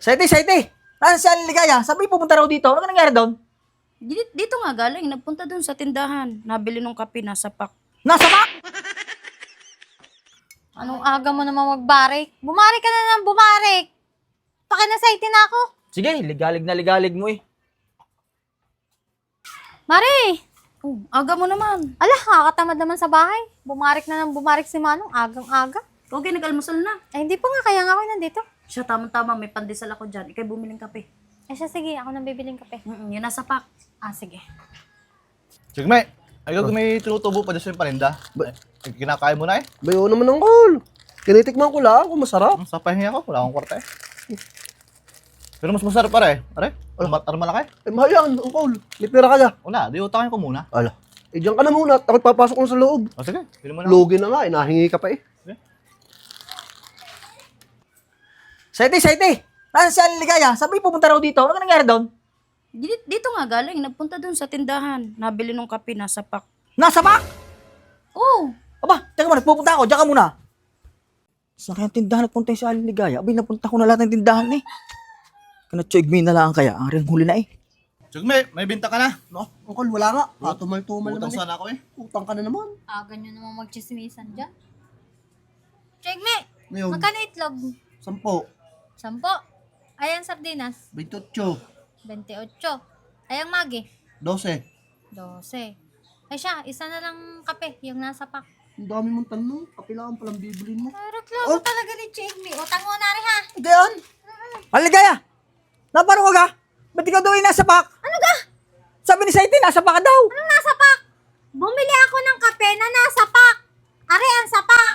Saite! Nasaan si Aling Ligaya? Sabi pupunta raw dito. Ano nangyari doon? Dito nga galing, nagpunta dun sa tindahan. Nabili ng kape, nasa pack. Nasa bak! Anong aga mo naman magbarik? Bumarik ka na ng bumarik. Pakinasayte na ako. Sige, ligalig na ligalig mo eh. Mari! Oh, aga mo naman. Ala, kakatamad naman sa bahay. Bumarik na ng bumarik si Manong, agang-aga. Okay, nag-almusal na. Ay, hindi pa nga, kaya nga ako nandito. Siya, tama-tama, may pandesal ako dyan. Ikay bumiling kape. Eh siya, sige, ako nang bibiling kape. Yun nasa pack. Ah, sige. Sige, may. Ay, may tinutubo pa dyan sa paninda. Kinakain mo na eh. Bayo naman ang call. Tinitikman ko lang kung masarap. Sa pahinga ko, wala akong kwarta eh. Pero mas masarap pare. Are? Ar malaki? Eh, mahayan, ang call. May pera ka na. Wala, di utangin ko muna. Ala. Eh, diyan ka na muna. At ako'y papasok ko sa loob. O sige, pili mo na. Lugi na nga, eh. Nahingi ka pa eh. Saite! Nasaan si Aling Ligaya? Sabi pupunta raw dito. Ano nangyari doon? Dito nga galing, nagpunta dun sa tindahan. Nabili ng kape, nasa pack. Nasa bak! Oh, Aba, teka mo, nagpupunta ako. Diyan ka muna. Sa kayang tindahan nagpunta si Aling Ligaya? Abay, napunta ko na lahat ng tindahan eh. Kanatsyog me na lang kaya. Ang rin huli na eh. Sige, may binta ka na. No, ang call, wala nga. Tumal-tumal Utang naman eh. sana ako eh. Utang ka na naman. Aga nyo naman magchismisan dyan. Chegme, Ngayon, magkano itlog? 10, 10. Ayan sardinas, 28, 28. Ayang magi, 12. 12. Ay siya, isa na lang kape, yung nasa pack. Ang dami mong tanong. Kapilaan palang bibilin mo. Ay, reklamo talaga ni Chegme. Utang mo na rin ha. Gayan! Aling Ligaya! Naparo ka ga? Ba't ikaw daw ay nasa bak? Ano ga? Sabi ni Saite, nasa bak daw. Anong nasa pack? Bumili ako ng kape na nasa pack. Are, ang sa pack.